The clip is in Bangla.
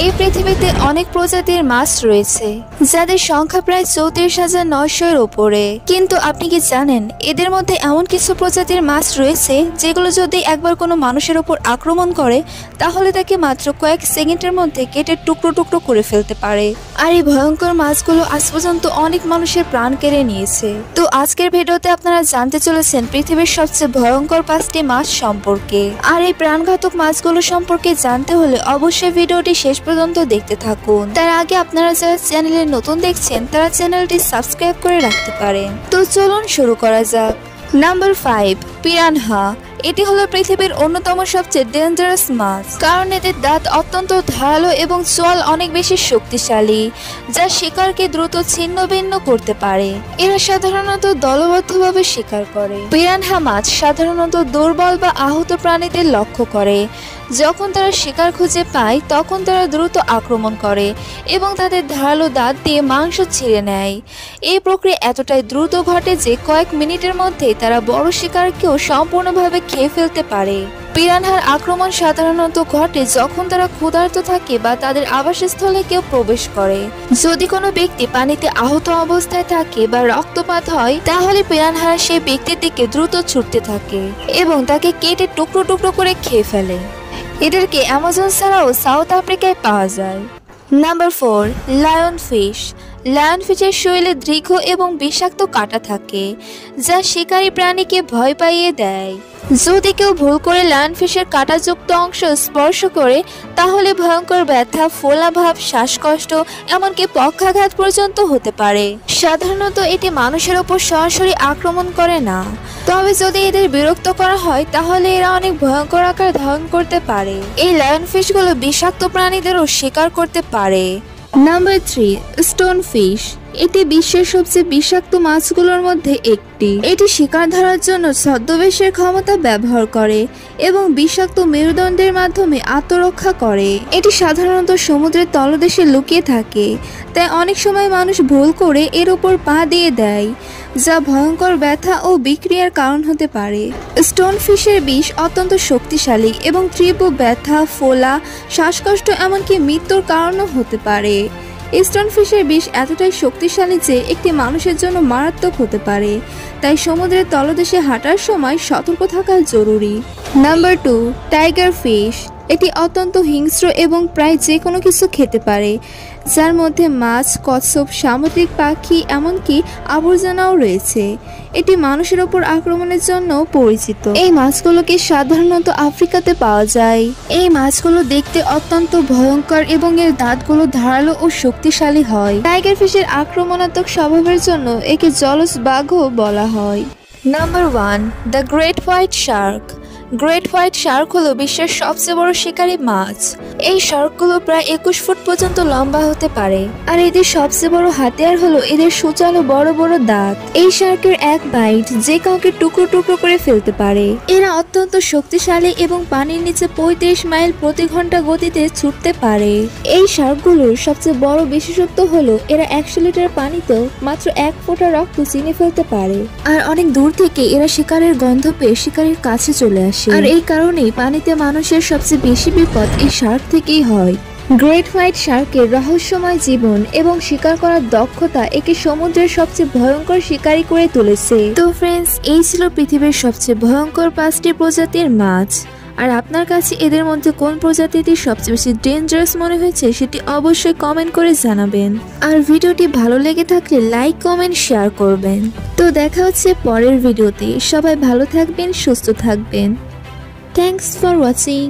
এই পৃথিবীতে অনেক প্রজাতির মাছ রয়েছে যাদের সংখ্যা প্রায় 34,900 এর উপরে। কিন্তু আপনি কি জানেন এদের মধ্যে এমন কিছু প্রজাতির মাছ রয়েছে যেগুলো যদি একবার কোনো মানুষের উপর আক্রমণ করে তাহলে তাকে মাত্র কয়েক সেকেন্ডের মধ্যে কেটে টুকরো টুকরো করে ফেলতে পারে। আর এই ভয়ঙ্কর মাছগুলো আজ পর্যন্ত অনেক মানুষের প্রাণ কেড়ে নিয়েছে। তো আজকের ভিডিওতে আপনারা জানতে চলেছেন পৃথিবীর সবচেয়ে ভয়ঙ্কর 5টি মাছ সম্পর্কে। আর এই প্রাণঘাতক মাছগুলো সম্পর্কে জানতে হলে অবশ্যই ভিডিওটি শেষ পর্যন্ত দেখতে থাকুন। তার আগে আপনারা যারা চ্যানেলে নতুন দেখছেন তারা চ্যানেলটি সাবস্ক্রাইব করে রাখতে পারেন। তো চলুন শুরু করা যাক। Number 5, piranha. এটি হলো পৃথিবীর অন্যতম সবচেয়ে ডেঞ্জারাস মাছ, কারণ এদের দাঁত অত্যন্ত ধারালো এবং চোয়াল অনেক বেশি শক্তিশালী, যা শিকারকে দ্রুত ছিন্ন ভিন্ন করতে পারে। এরা সাধারণত দলবদ্ধভাবে শিকার করে। পিরানহা মাছ সাধারণত দুর্বল বা আহত প্রাণীদের লক্ষ্য করে। যখন তারা শিকার খুঁজে পায় তখন তারা দ্রুত আক্রমণ করে এবং তাদের ধারালো দাঁত দিয়ে মাংস ছিঁড়ে নেয়। এই প্রক্রিয়া এতটাই দ্রুত ঘটে যে কয়েক মিনিটের মধ্যেই তারা বড় শিকারকেও সম্পূর্ণভাবে খেয়ে ফেলতে পারে। পিরানহার আক্রমণ সাধারণত ঘটে যখন তারা ক্ষুধার্ত থাকে বা তাদের আবাসস্থলে কেউ প্রবেশ করে। যদি কোনো ব্যক্তি পানিতে আহত অবস্থায় থাকে বা রক্তপাত হয় তাহলে পিরানহারা সেই ব্যক্তির দিকে দ্রুত ছুটতে থাকে এবং তাকে কেটে টুকরো টুকরো করে খেয়ে ফেলে। এদেরকে অ্যামাজন ছাড়াও সাউথ আফ্রিকায় পাওয়া যায়। Number 4, lion fish. লায়ন ফিশের শরীরে দীর্ঘ এবং বিষাক্ত কাঁটা থাকে যা শিকারী প্রাণীকে ভয় পাইয়ে দেয়। যদি কেউ ভুল করে লায়ন ফিশের কাঁটাযুক্ত অংশ স্পর্শ করে তাহলে ভয়ঙ্কর ব্যথা, ফোলাভাব, শ্বাসকষ্ট, এমনকি পক্ষাঘাত পর্যন্ত হতে পারে। সাধারণত এটি মানুষের ওপর সরাসরি আক্রমণ করে না, তবে যদি এদের বিরক্ত করা হয় তাহলে এরা অনেক ভয়ঙ্কর আকার ধারণ করতে পারে। এই লায়ন ফিশগুলো বিষাক্ত প্রাণীদেরও শিকার করতে পারে। Number 3, stone fish. এটি বিশ্বের সবচেয়ে বিষাক্ত মাছগুলোর মধ্যে একটি। এটি শিকার ধরার জন্য ছদ্মবেশের ক্ষমতা ব্যবহার করে এবং বিষাক্ত মেরুদণ্ডের মাধ্যমে আত্মরক্ষা করে। এটি সাধারণত সমুদ্রের তলদেশে লুকিয়ে থাকে, তাই অনেক সময় মানুষ ভুল করে এর উপর পা দিয়ে দেয়, যা ভয়ঙ্কর ব্যথা ও বিক্রিয়ার কারণ হতে পারে। স্টোন ফিশের বিষ অত্যন্ত শক্তিশালী এবং তীব্র ব্যথা, ফোলা, শ্বাসকষ্ট, এমনকি মৃত্যুর কারণও হতে পারে। স্টোন ফিশের বিষ এতটাই শক্তিশালী যে একটি মানুষের জন্য মারাত্মক হতে পারে, তাই সমুদ্রের তলদেশে হাঁটার সময় সতর্ক থাকা জরুরি। Number 2, tiger fish. এটি অত্যন্ত হিংস্র এবং প্রায় যে কোনো কিছু খেতে পারে, যার মধ্যে মাছ, কচ্ছপ, সামুদ্রিক পাখি, এমনকি আবর্জনাও রয়েছে। এটি মানুষের ওপর আক্রমণের জন্য পরিচিত। এই মাছগুলোকে সাধারণত আফ্রিকাতে পাওয়া যায়। এই মাছগুলো দেখতে অত্যন্ত ভয়ঙ্কর এবং এর দাঁতগুলো ধারালো ও শক্তিশালী হয়। টাইগার ফিশের আক্রমণাত্মক স্বভাবের জন্য একে জলজ বাঘও বলা হয়। Number 1, the great white Shark. Great white Shark হলো বিশ্বের সবচেয়ে বড় শিকারী মাছ। এই শার্কগুলো প্রায় 21 ফুট পর্যন্ত লম্বা হতে পারে, আর এদের সবচেয়ে বড় হাতিয়ার হলো এদের সুচালো বড় বড় দাঁত। এই শার্কের এক বাইট যে কাউকে টুকরো টুকরো করে ফেলতে পারে। এরা অত্যন্ত শক্তিশালী এবং পানির নিচে 35 মাইল প্রতি ঘন্টা গতিতে ছুটতে পারে। এই শার্কগুলোর সবচেয়ে বড় বিশেষত্ব হলো এরা 100 লিটার পানিতেও মাত্র 1 ফোঁটা রক্ত চিনে ফেলতে পারে, আর অনেক দূর থেকে এরা শিকারের গন্ধ পেয়ে শিকারের কাছে চলে আসে। আর এই কারণেই পানিতে মানুষের সবচেয়ে বেশি বিপদ এই শার্ক থেকেই হয়। গ্রেট হোয়াইট শার্কের রহস্যময় জীবন এবং শিকার করার দক্ষতা একে সমুদ্রের সবচেয়ে ভয়ঙ্কর শিকারী করে তুলেছে। তো ফ্রেন্ডস, এই ছিল পৃথিবীর সবচেয়ে ভয়ঙ্কর 5টি প্রজাতির মাছ। আর আপনার কাছে এদের মধ্যে কোন প্রজাতিটি সবচেয়ে বেশি ডেঞ্জারাস মনে হয়েছে সেটি অবশ্যই কমেন্ট করে জানাবেন। আর ভিডিওটি ভালো লেগে থাকলে লাইক, কমেন্ট, শেয়ার করবেন। তো দেখা হচ্ছে পরের ভিডিওতে। সবাই ভালো থাকবেন, সুস্থ থাকবেন। Thanks for watching.